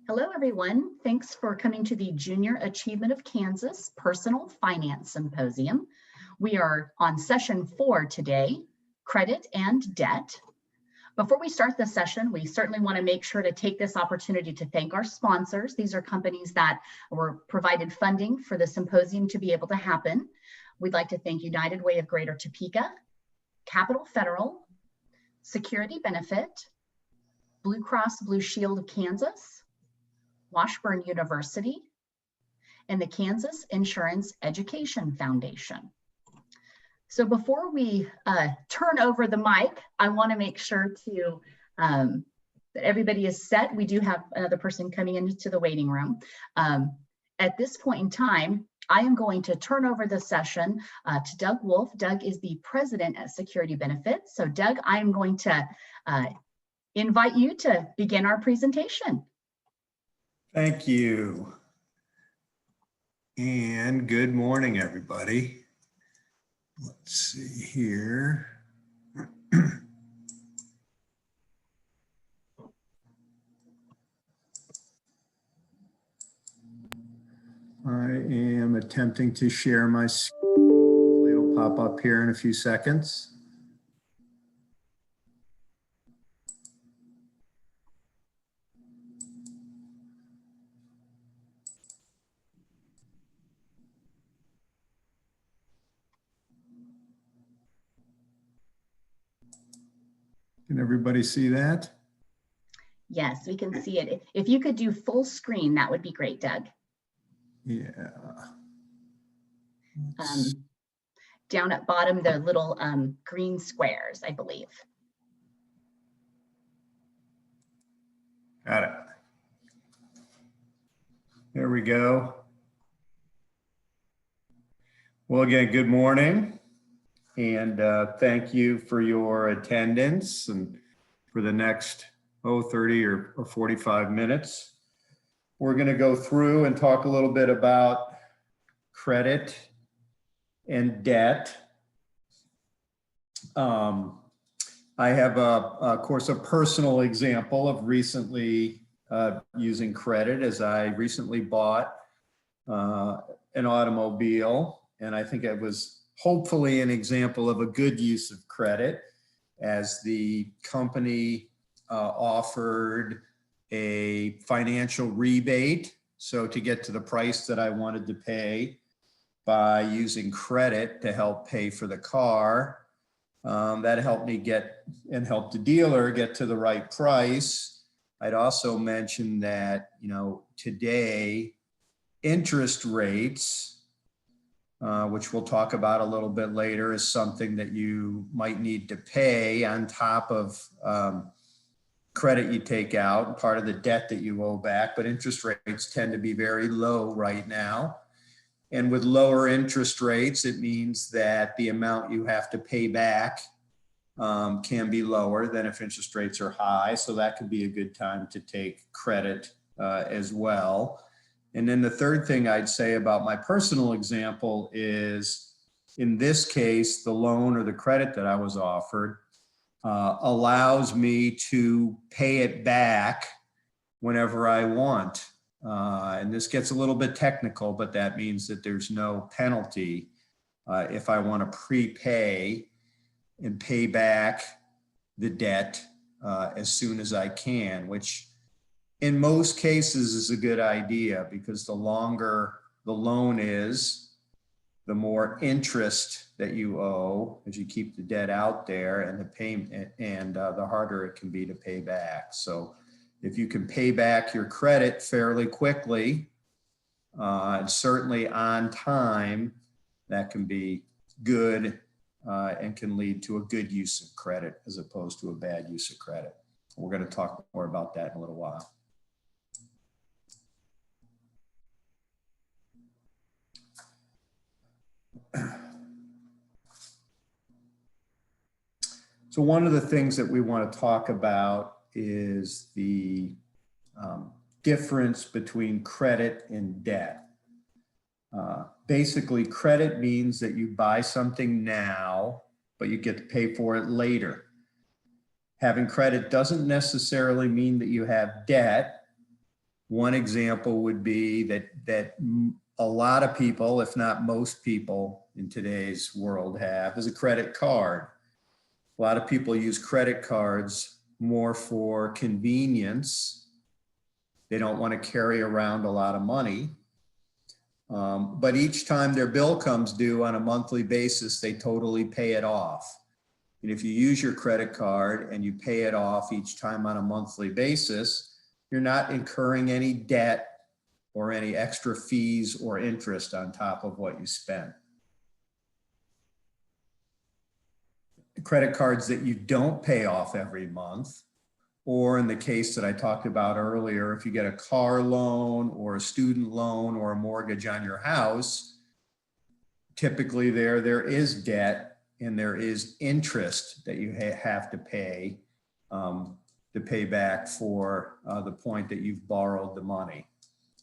Hello, everyone. Thanks for coming to the Junior Achievement of Kansas Personal Finance Symposium. We are on session 4 today, credit and debt. Before we start the session, we certainly want to make sure to take this opportunity to thank our sponsors. These are companies that were provided funding for the symposium to be able to happen. We'd like to thank United Way of Greater Topeka, Capital Federal, Security Benefit, Blue Cross Blue Shield of Kansas, Washburn University, and the Kansas Insurance Education Foundation. So before we turn over the mic, I want to make sure to that everybody is set. We do have another person coming into the waiting room. At this point in time, I am going to turn over the session to Doug Wolff. Doug is the president at Security Benefits. So Doug, I am going to invite you to begin our presentation. Thank you. And good morning, everybody. Let's see here. I am attempting to share my screen. It'll pop up here in a few seconds. Can everybody see that? Yes, we can see it. If you could do full screen, that would be great, Doug. Yeah. Down at bottom, the little green squares, I believe. Got it. There we go. Well, again, good morning. And thank you for your attendance and for the next 30 or 45 minutes. We're going to go through and talk a little bit about credit and debt. I have, of course, a personal example of recently using credit, as I recently bought an automobile, and I think it was hopefully an example of a good use of credit, as the company offered a financial rebate. So to get to the price that I wanted to pay by using credit to help pay for the car, that helped me get and help the dealer get to the right price. I'd also mentioned that, today interest rates, which we'll talk about a little bit later, is something that you might need to pay on top of credit you take out, part of the debt that you owe back. But interest rates tend to be very low right now. And with lower interest rates, it means that the amount you have to pay back can be lower than if interest rates are high. So that could be a good time to take credit as well. And then the third thing I'd say about my personal example is, in this case, the loan or the credit that I was offered allows me to pay it back whenever I want. And this gets a little bit technical, but that means that there's no penalty if I want to prepay and pay back the debt as soon as I can, which in most cases is a good idea, because the longer the loan is, the more interest that you owe as you keep the debt out there, and the payment, and the harder it can be to pay back. So if you can pay back your credit fairly quickly, and certainly on time, that can be good and can lead to a good use of credit as opposed to a bad use of credit. We're going to talk more about that in a little while. So one of the things that we want to talk about is the difference between credit and debt. Basically, credit means that you buy something now, but you get to pay for it later. Having credit doesn't necessarily mean that you have debt. One example would be that a lot of people, if not most people in today's world have, is a credit card. A lot of people use credit cards more for convenience. They don't want to carry around a lot of money. But each time their bill comes due on a monthly basis, they totally pay it off. And if you use your credit card and you pay it off each time on a monthly basis, you're not incurring any debt or any extra fees or interest on top of what you spent. Credit cards that you don't pay off every month, or in the case that I talked about earlier, if you get a car loan or a student loan or a mortgage on your house, typically there is debt and there is interest that you have to pay back for the point that you've borrowed the money.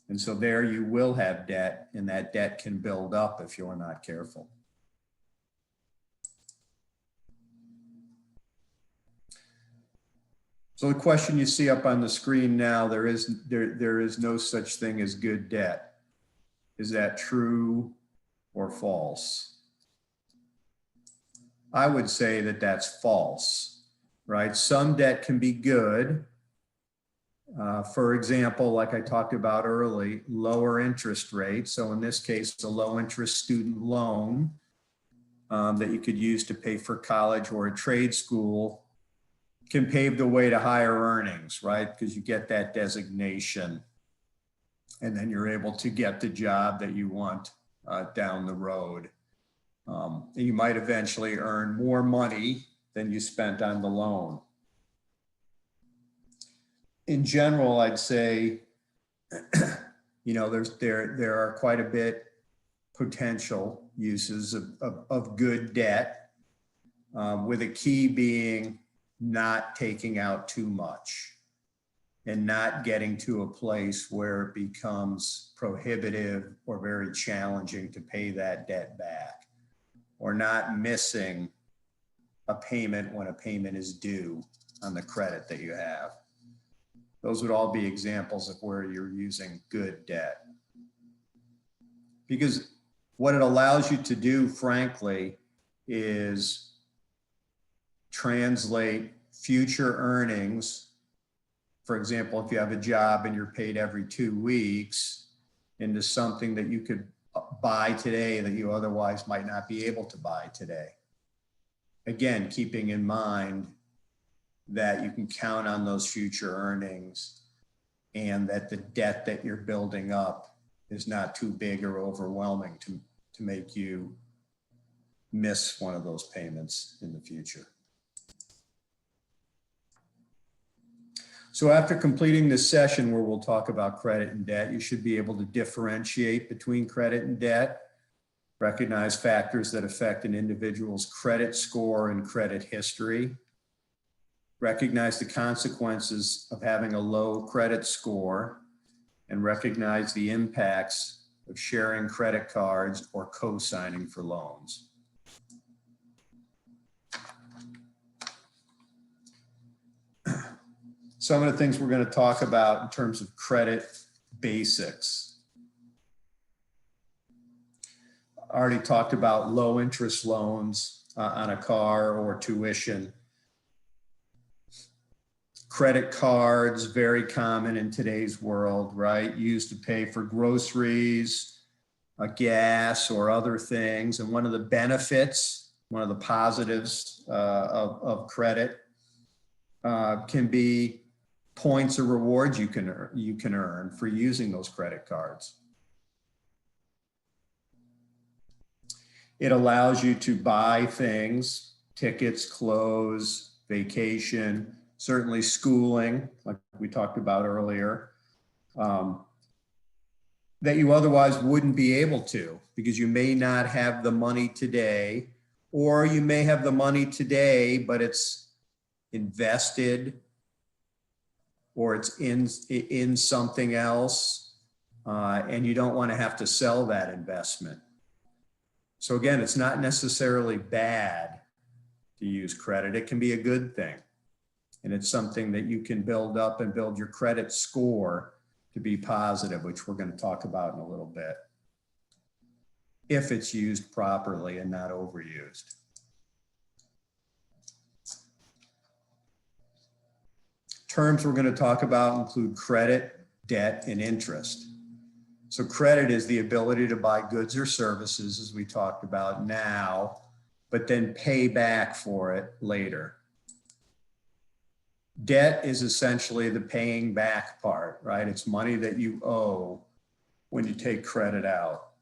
And so there you will have debt, and that debt can build up if you're not careful. So the question you see up on the screen now, there is no such thing as good debt. Is that true or false? I would say that that's false, right? Some debt can be good. For example, like I talked about early, lower interest rates. So in this case, a low interest student loan that you could use to pay for college or a trade school can pave the way to higher earnings, right? Because you get that designation and then you're able to get the job that you want down the road. And you might eventually earn more money than you spent on the loan. In general, I'd say, there are quite a bit potential uses of good debt, with a key being not taking out too much and not getting to a place where it becomes prohibitive or very challenging to pay that debt back, or not missing a payment when a payment is due on the credit that you have. Those would all be examples of where you're using good debt. Because what it allows you to do, frankly, is translate future earnings. For example, if you have a job and you're paid every 2 weeks, into something that you could buy today that you otherwise might not be able to buy today. Again, keeping in mind that you can count on those future earnings and that the debt that you're building up is not too big or overwhelming to make you miss one of those payments in the future. So after completing this session where we'll talk about credit and debt, you should be able to differentiate between credit and debt, recognize factors that affect an individual's credit score and credit history, recognize the consequences of having a low credit score, and recognize the impacts of sharing credit cards or co-signing for loans. Some of the things we're going to talk about in terms of credit basics. I already talked about low interest loans on a car or tuition. Credit cards, very common in today's world, right? Used to pay for groceries, gas, or other things. And one of the benefits, one of the positives of credit can be points or rewards you can earn for using those credit cards. It allows you to buy things, tickets, clothes, vacation, certainly schooling, like we talked about earlier, that you otherwise wouldn't be able to because you may not have the money today, or you may have the money today, but it's invested or it's in something else, and you don't want to have to sell that investment. So again, it's not necessarily bad to use credit. It can be a good thing. And it's something that you can build up and build your credit score to be positive, which we're going to talk about in a little bit, if it's used properly and not overused. Terms we're going to talk about include credit, debt, and interest. So credit is the ability to buy goods or services, as we talked about now, but then pay back for it later. Debt is essentially the paying back part, right? It's money that you owe when you take credit out.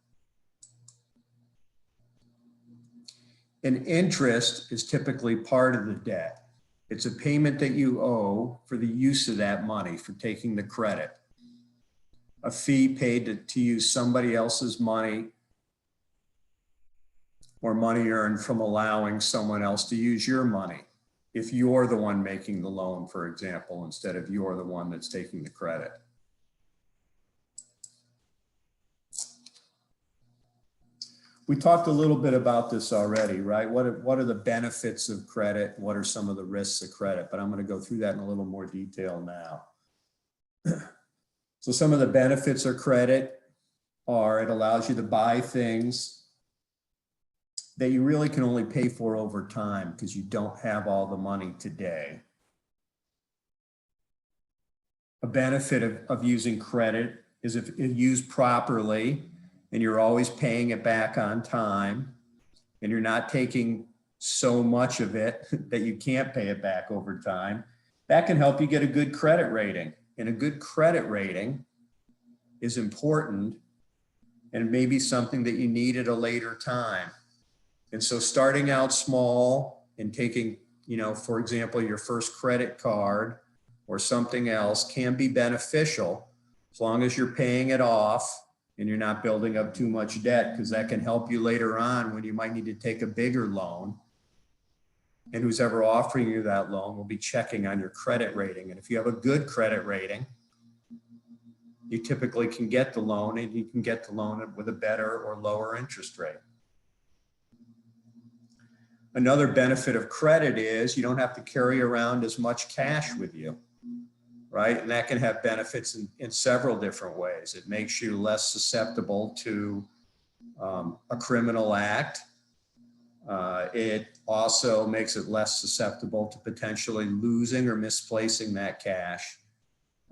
And interest is typically part of the debt. It's a payment that you owe for the use of that money, for taking the credit. A fee paid to use somebody else's money, or money earned from allowing someone else to use your money. If you're the one making the loan, for example, instead of you're the one that's taking the credit. We talked a little bit about this already, right? What are the benefits of credit? What are some of the risks of credit? But I'm going to go through that in a little more detail now. So some of the benefits of credit are it allows you to buy things that you really can only pay for over time because you don't have all the money today. A benefit of using credit is if it used properly, and you're always paying it back on time, and you're not taking so much of it that you can't pay it back over time, that can help you get a good credit rating. And a good credit rating is important and maybe something that you need at a later time. And so starting out small and taking, for example, your first credit card or something else can be beneficial as long as you're paying it off and you're not building up too much debt, because that can help you later on when you might need to take a bigger loan. And who's ever offering you that loan will be checking on your credit rating. And if you have a good credit rating, you typically can get the loan, and you can get the loan with a better or lower interest rate. Another benefit of credit is you don't have to carry around as much cash with you, right? And that can have benefits in several different ways. It makes you less susceptible to a criminal act. It also makes it less susceptible to potentially losing or misplacing that cash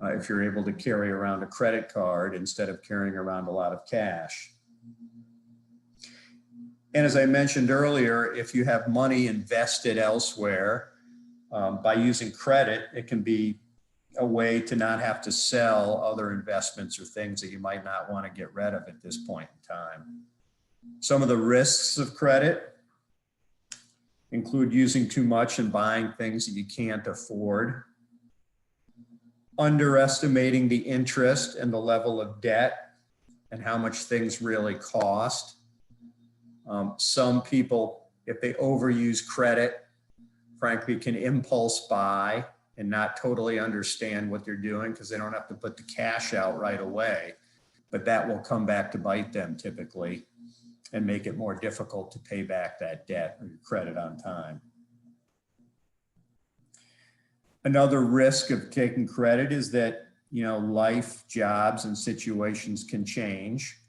if you're able to carry around a credit card instead of carrying around a lot of cash. And as I mentioned earlier, if you have money invested elsewhere, by using credit, it can be a way to not have to sell other investments or things that you might not want to get rid of at this point in time. Some of the risks of credit include using too much and buying things that you can't afford, underestimating the interest and the level of debt and how much things really cost. Some people, if they overuse credit, frankly, can impulse buy and not totally understand what they're doing because they don't have to put the cash out right away, but that will come back to bite them typically and make it more difficult to pay back that debt or your credit on time. Another risk of taking credit is that, life, jobs, and situations can change.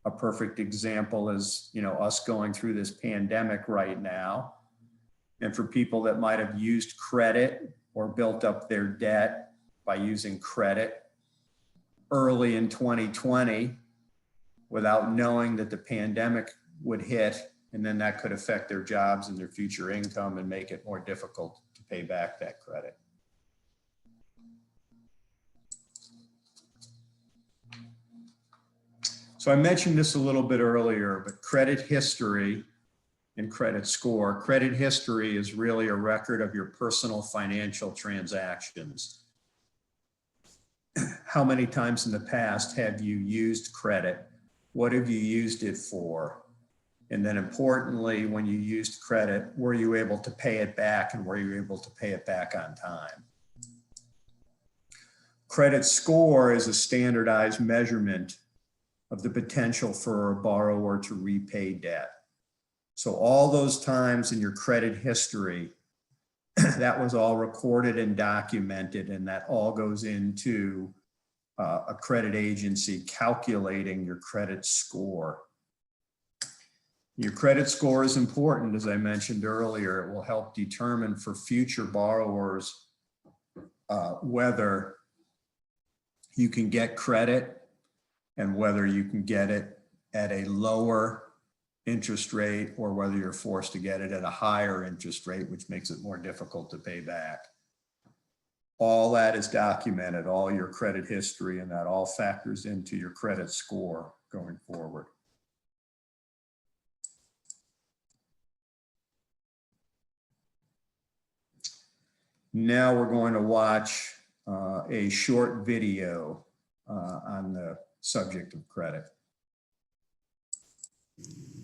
A perfect example is, us going through this pandemic right now. And for people that might have used credit or built up their debt by using credit early in 2020 without knowing that the pandemic would hit, and then that could affect their jobs and their future income and make it more difficult to pay back that credit. So I mentioned this a little bit earlier, but credit history and credit score. Credit history is really a record of your personal financial transactions. How many times in the past have you used credit? What have you used it for? And then importantly, when you used credit, were you able to pay it back, and were you able to pay it back on time? Credit score is a standardized measurement of the potential for a borrower to repay debt. So all those times in your credit history that was all recorded and documented, and that all goes into a credit agency calculating your credit score. Your credit score is important, as I mentioned earlier. It will help determine for future borrowers whether you can get credit and whether you can get it at a lower interest rate or whether you're forced to get it at a higher interest rate, which makes it more difficult to pay back. All that is documented, all your credit history, and that all factors into your credit score going forward. Now we're going to watch a short video on the subject of credit.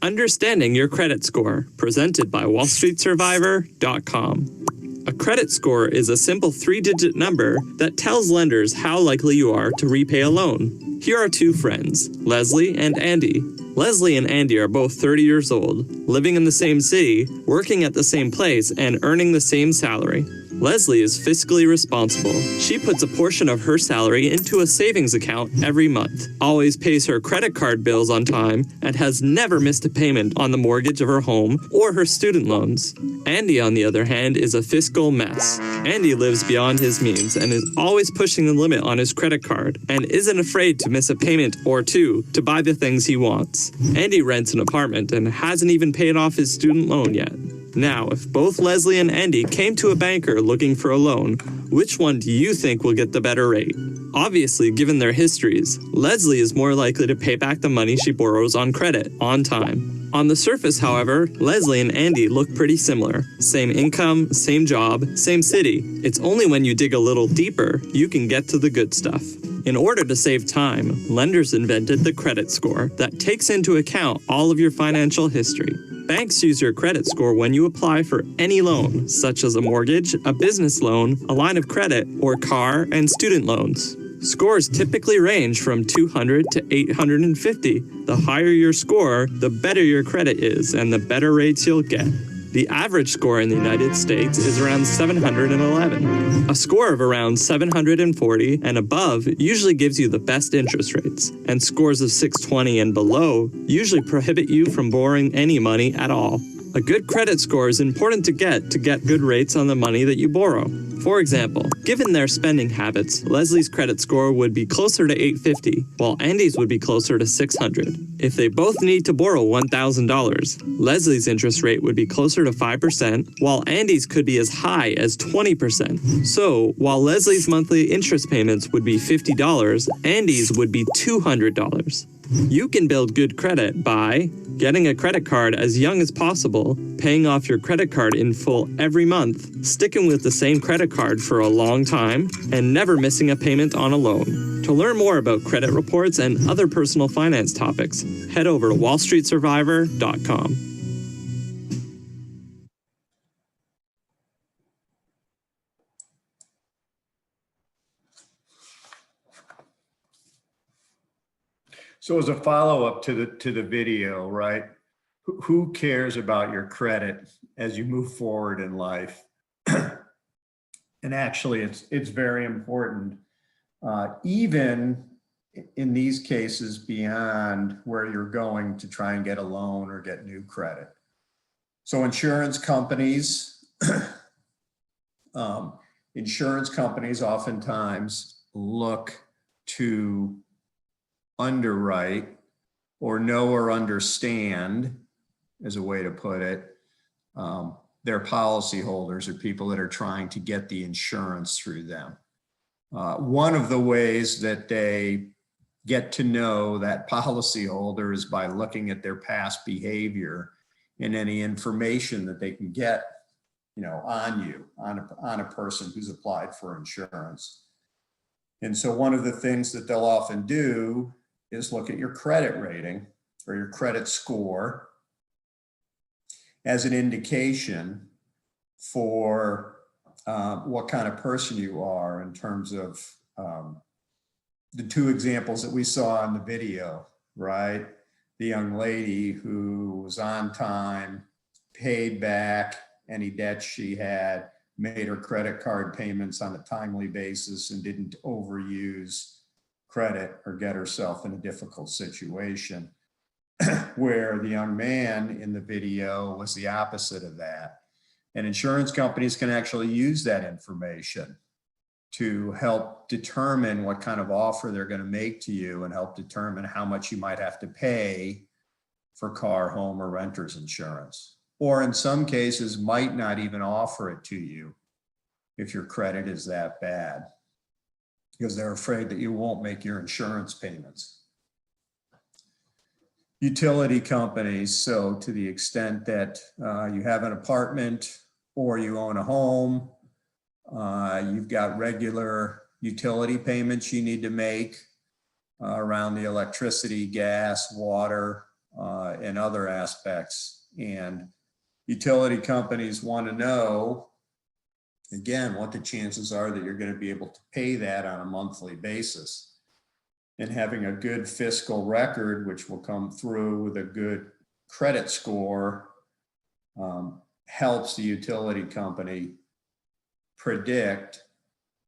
Understanding Your Credit Score, presented by WallStreetSurvivor.com. A credit score is a simple 3-digit number that tells lenders how likely you are to repay a loan. Here are two friends, Leslie and Andy. Leslie and Andy are both 30 years old, living in the same city, working at the same place, and earning the same salary. Leslie is fiscally responsible. She puts a portion of her salary into a savings account every month, always pays her credit card bills on time, and has never missed a payment on the mortgage of her home or her student loans. Andy, on the other hand, is a fiscal mess. Andy lives beyond his means and is always pushing the limit on his credit card and isn't afraid to miss a payment or two to buy the things he wants. Andy rents an apartment and hasn't even paid off his student loan yet. Now, if both Leslie and Andy came to a banker looking for a loan, which one do you think will get the better rate? Obviously, given their histories, Leslie is more likely to pay back the money she borrows on credit, on time. On the surface, however, Leslie and Andy look pretty similar. Same income, same job, same city. It's only when you dig a little deeper you can get to the good stuff. In order to save time, lenders invented the credit score that takes into account all of your financial history. Banks use your credit score when you apply for any loan, such as a mortgage, a business loan, a line of credit, or car and student loans. Scores typically range from 200 to 850. The higher your score, the better your credit is and the better rates you'll get. The average score in the United States is around 711. A score of around 740 and above usually gives you the best interest rates, and scores of 620 and below usually prohibit you from borrowing any money at all. A good credit score is important to get good rates on the money that you borrow. For example, given their spending habits, Leslie's credit score would be closer to 850, while Andy's would be closer to 600. If they both need to borrow $1,000, Leslie's interest rate would be closer to 5%, while Andy's could be as high as 20%. So, while Leslie's monthly interest payments would be $50, Andy's would be $200. You can build good credit by getting a credit card as young as possible, paying off your credit card in full every month, sticking with the same credit card for a long time, and never missing a payment on a loan. To learn more about credit reports and other personal finance topics, head over to WallStreetSurvivor.com. So as a follow-up to the video, right? Who cares about your credit as you move forward in life? And actually, it's very important, even in these cases beyond where you're going to try and get a loan or get new credit. So insurance companies, oftentimes look to underwrite or know or understand, as a way to put it, their policyholders or people that are trying to get the insurance through them. One of the ways that they get to know that policyholder is by looking at their past behavior and any information that they can get, on a person who's applied for insurance. And so one of the things that they'll often do is look at your credit rating or your credit score as an indication for what kind of person you are in terms of the two examples that we saw in the video, right? The young lady who was on time, paid back any debt she had, made her credit card payments on a timely basis and didn't overuse credit or get herself in a difficult situation. Where the young man in the video was the opposite of that. And insurance companies can actually use that information to help determine what kind of offer they're going to make to you and help determine how much you might have to pay for car, home, or renter's insurance. Or in some cases, might not even offer it to you if your credit is that bad, because they're afraid that you won't make your insurance payments. Utility companies, so to the extent that you have an apartment or you own a home, you've got regular utility payments you need to make around the electricity, gas, water, and other aspects. And utility companies want to know, again, what the chances are that you're going to be able to pay that on a monthly basis. And having a good fiscal record, which will come through with a good credit score, helps the utility company predict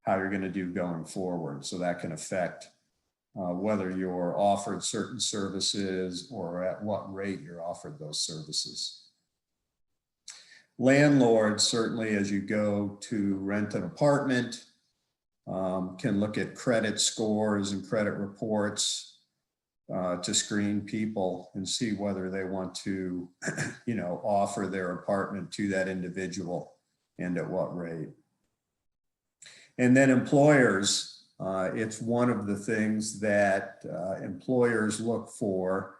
how you're going to do going forward. So that can affect whether you're offered certain services or at what rate you're offered those services. Landlords, certainly as you go to rent an apartment, can look at credit scores and credit reports to screen people and see whether they want to, offer their apartment to that individual and at what rate. And then employers, it's one of the things that employers look for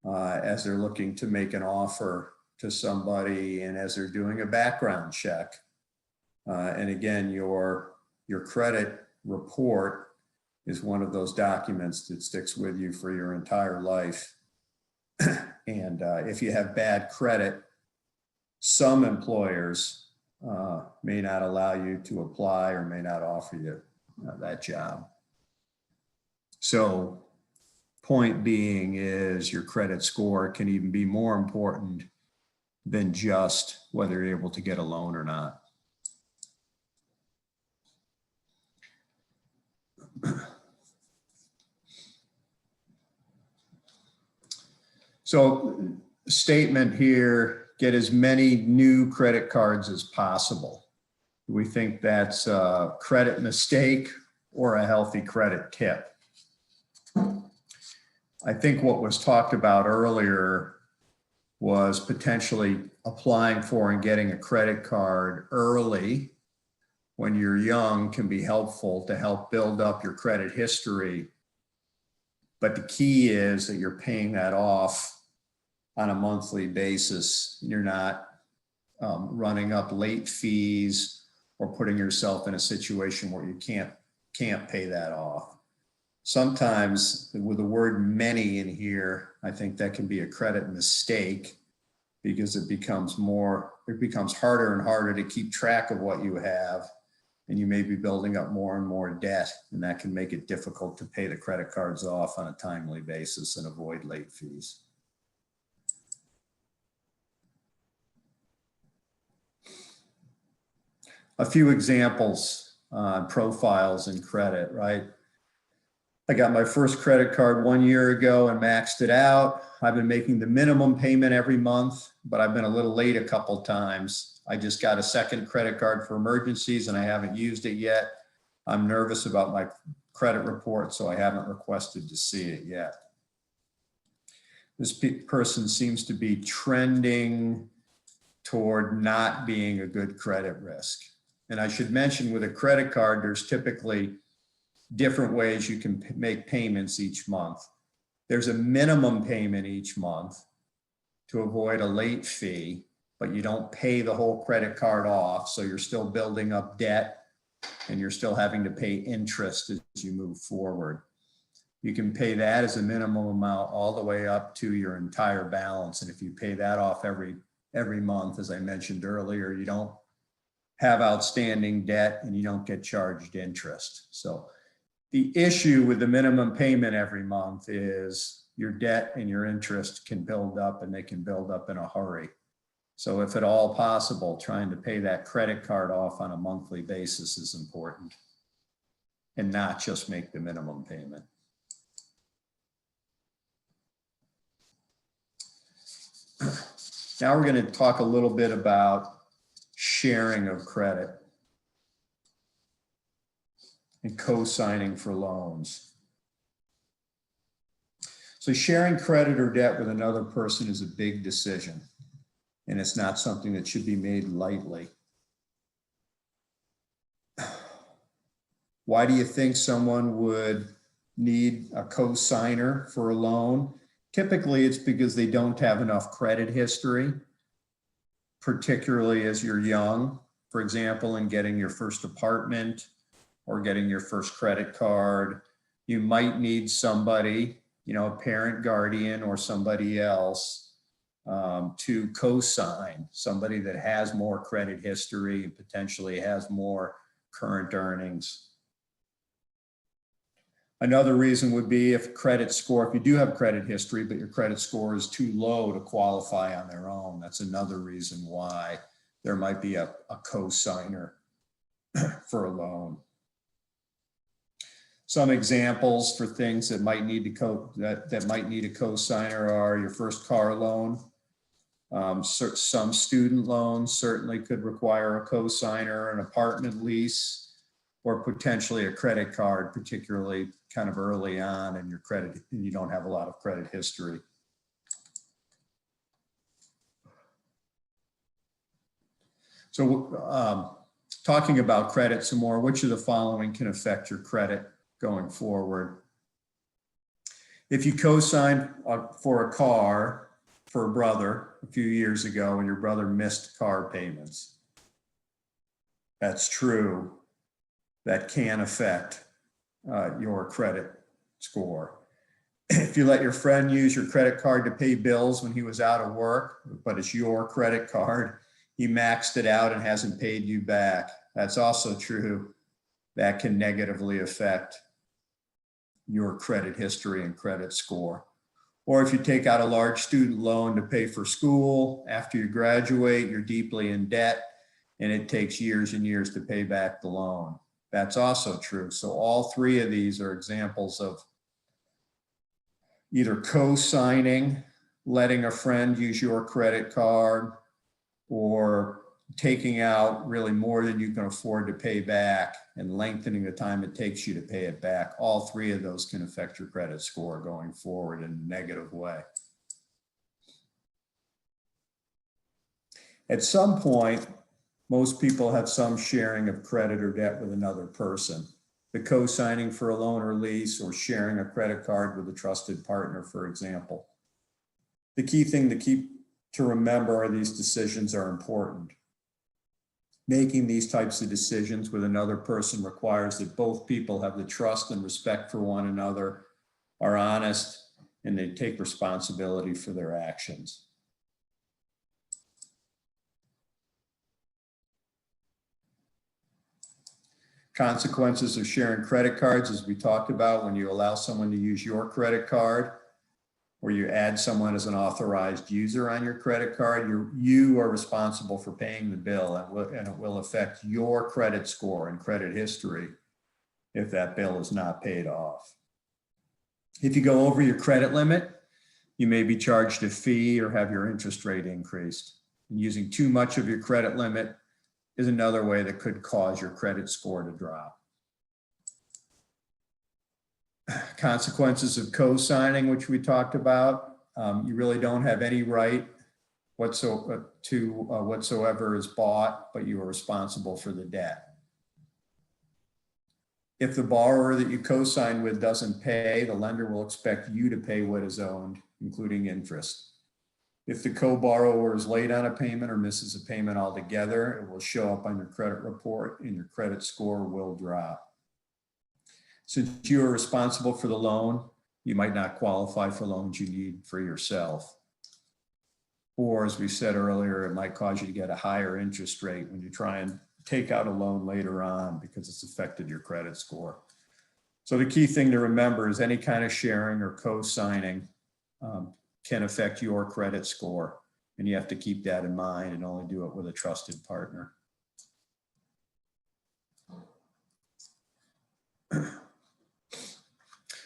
as they're looking to make an offer to somebody and as they're doing a background check. And again, your credit report is one of those documents that sticks with you for your entire life. And if you have bad credit, some employers may not allow you to apply or may not offer you that job. So point being is your credit score can even be more important than just whether you're able to get a loan or not. So statement here, get as many new credit cards as possible. Do we think that's a credit mistake or a healthy credit tip? I think what was talked about earlier was potentially applying for and getting a credit card early when you're young can be helpful to help build up your credit history. But the key is that you're paying that off on a monthly basis. You're not running up late fees or putting yourself in a situation where you can't pay that off. Sometimes with the word many in here, I think that can be a credit mistake because it becomes harder and harder to keep track of what you have. And you may be building up more and more debt, and that can make it difficult to pay the credit cards off on a timely basis and avoid late fees. A few examples on profiles in credit, right? I got my first credit card 1 year ago and maxed it out. I've been making the minimum payment every month, but I've been a little late a couple times. I just got a second credit card for emergencies and I haven't used it yet. I'm nervous about my credit report, so I haven't requested to see it yet. This person seems to be trending toward not being a good credit risk. And I should mention with a credit card, there's typically different ways you can make payments each month. There's a minimum payment each month to avoid a late fee, but you don't pay the whole credit card off. So you're still building up debt and you're still having to pay interest as you move forward. You can pay that as a minimum amount all the way up to your entire balance. And if you pay that off every month, as I mentioned earlier, you don't have outstanding debt and you don't get charged interest. So the issue with the minimum payment every month is your debt and your interest can build up, and they can build up in a hurry. So if at all possible, trying to pay that credit card off on a monthly basis is important and not just make the minimum payment. Now we're going to talk a little bit about sharing of credit and co-signing for loans. So sharing credit or debt with another person is a big decision, and it's not something that should be made lightly. Why do you think someone would need a co-signer for a loan? Typically, it's because they don't have enough credit history, particularly as you're young. For example, in getting your first apartment or getting your first credit card, you might need somebody, a parent, guardian, or somebody else to co-sign, somebody that has more credit history and potentially has more current earnings. Another reason would be if you do have credit history, but your credit score is too low to qualify on their own. That's another reason why there might be a co-signer for a loan. Some examples for things that might need a co-signer are your first car loan. Some student loans certainly could require a co-signer, an apartment lease, or potentially a credit card, particularly kind of early on in your credit and you don't have a lot of credit history. So talking about credit some more, which of the following can affect your credit going forward? If you co-signed for a car for a brother a few years ago and your brother missed car payments, that's true. That can affect your credit score. If you let your friend use your credit card to pay bills when he was out of work, but it's your credit card, he maxed it out and hasn't paid you back, that's also true. That can negatively affect your credit history and credit score. Or if you take out a large student loan to pay for school, after you graduate, you're deeply in debt and it takes years and years to pay back the loan. That's also true. So all three of these are examples of either co-signing, letting a friend use your credit card, or taking out really more than you can afford to pay back and lengthening the time it takes you to pay it back. All three of those can affect your credit score going forward in a negative way. At some point, most people have some sharing of credit or debt with another person. The co-signing for a loan or lease, or sharing a credit card with a trusted partner, for example. The key thing to remember are these decisions are important. Making these types of decisions with another person requires that both people have the trust and respect for one another, are honest, and they take responsibility for their actions. Consequences of sharing credit cards, as we talked about, when you allow someone to use your credit card or you add someone as an authorized user on your credit card, you are responsible for paying the bill, and it will affect your credit score and credit history if that bill is not paid off. If you go over your credit limit, you may be charged a fee or have your interest rate increased. And using too much of your credit limit is another way that could cause your credit score to drop. Consequences of co-signing, which we talked about. You really don't have any right whatsoever is bought, but you are responsible for the debt. If the borrower that you co-sign with doesn't pay, the lender will expect you to pay what is owed, including interest. If the co-borrower is late on a payment or misses a payment altogether, it will show up on your credit report and your credit score will drop. Since you are responsible for the loan, you might not qualify for loans you need for yourself. Or as we said earlier, it might cause you to get a higher interest rate when you try and take out a loan later on because it's affected your credit score. So the key thing to remember is any kind of sharing or co-signing can affect your credit score. And you have to keep that in mind and only do it with a trusted partner.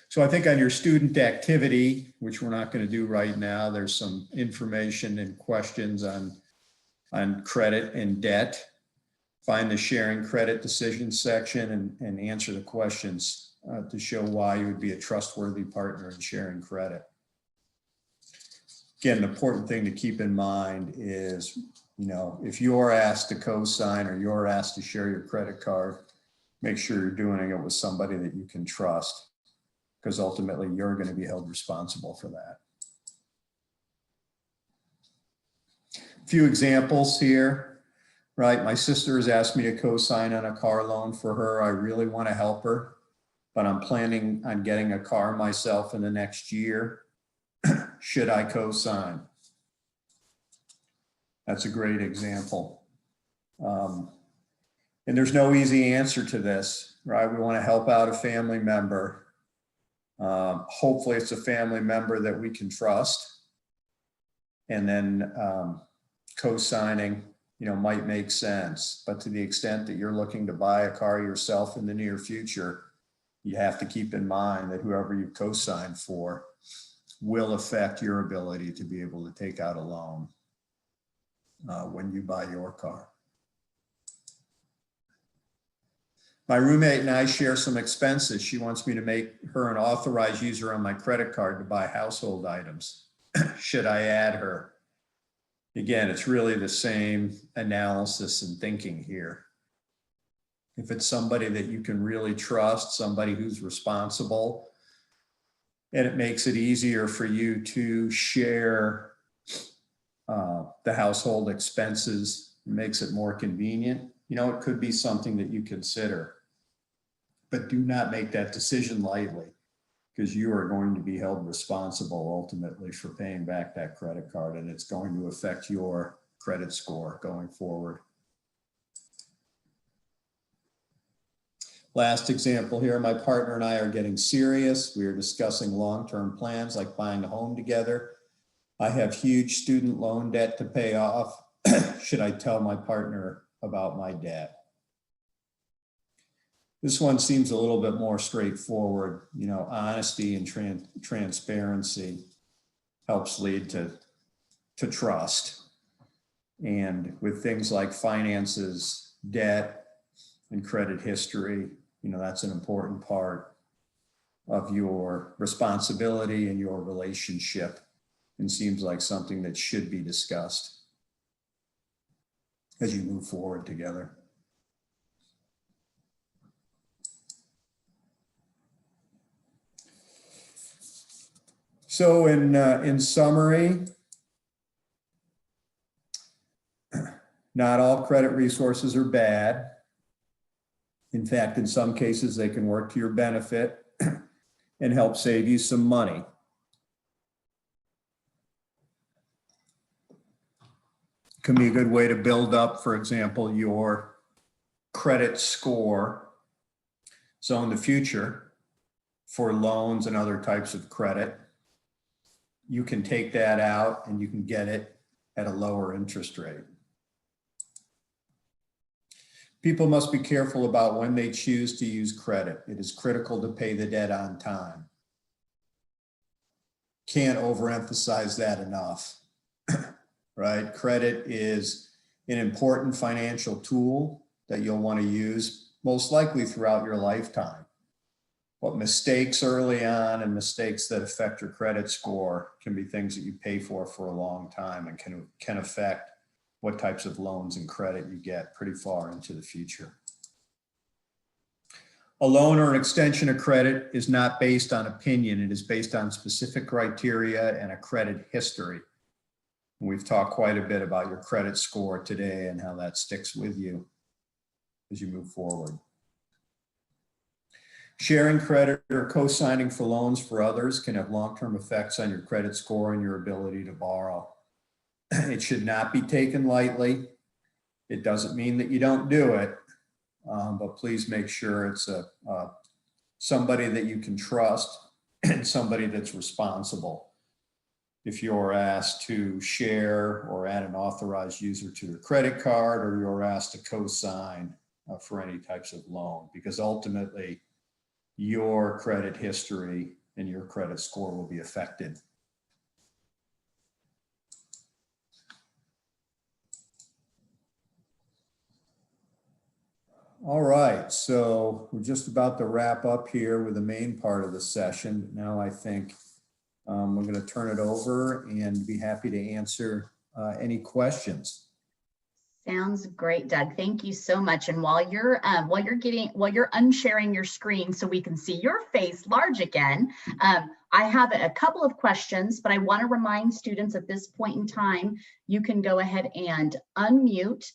So I think on your student activity, which we're not going to do right now, there's some information and questions on credit and debt. Find the sharing credit decisions section and answer the questions to show why you would be a trustworthy partner in sharing credit. Again, the important thing to keep in mind is, if you're asked to co-sign or you're asked to share your credit card, make sure you're doing it with somebody that you can trust, because ultimately you're going to be held responsible for that. A few examples here, right? My sister has asked me to co-sign on a car loan for her. I really want to help her, but I'm planning on getting a car myself in the next year. Should I co-sign? That's a great example. And there's no easy answer to this, right? We want to help out a family member. Hopefully it's a family member that we can trust. And then co-signing, might make sense. But to the extent that you're looking to buy a car yourself in the near future, you have to keep in mind that whoever you co-sign for will affect your ability to be able to take out a loan when you buy your car. My roommate and I share some expenses. She wants me to make her an authorized user on my credit card to buy household items. Should I add her? Again, it's really the same analysis and thinking here. If it's somebody that you can really trust, somebody who's responsible, and it makes it easier for you to share the household expenses, makes it more convenient, it could be something that you consider. But do not make that decision lightly, because you are going to be held responsible ultimately for paying back that credit card, and it's going to affect your credit score going forward. Last example here, my partner and I are getting serious. We are discussing long-term plans like buying a home together. I have huge student loan debt to pay off. Should I tell my partner about my debt? This one seems a little bit more straightforward. Honesty and transparency helps lead to trust. And with things like finances, debt, and credit history, that's an important part of your responsibility and your relationship, and seems like something that should be discussed as you move forward together. So in summary, not all credit resources are bad. In fact, in some cases, they can work to your benefit and help save you some money. Can be a good way to build up, for example, your credit score. So in the future, for loans and other types of credit, you can take that out and you can get it at a lower interest rate. People must be careful about when they choose to use credit. It is critical to pay the debt on time. Can't overemphasize that enough, right? Credit is an important financial tool that you'll want to use most likely throughout your lifetime. But mistakes early on and mistakes that affect your credit score can be things that you pay for a long time and can affect what types of loans and credit you get pretty far into the future. A loan or an extension of credit is not based on opinion. It is based on specific criteria and a credit history. We've talked quite a bit about your credit score today and how that sticks with you as you move forward. Sharing credit or co-signing for loans for others can have long-term effects on your credit score and your ability to borrow. It should not be taken lightly. It doesn't mean that you don't do it, but please make sure it's somebody that you can trust and somebody that's responsible. if you're asked to share or add an authorized user to your credit card, or you're asked to co-sign for any types of loan, because ultimately your credit history and your credit score will be affected. All right, so we're just about to wrap up here with the main part of the session. Now I think we're going to turn it over and be happy to answer any questions. Sounds great, Doug. Thank you so much. And while you're unsharing your screen so we can see your face large again, I have a couple of questions, but I want to remind students at this point in time, you can go ahead and unmute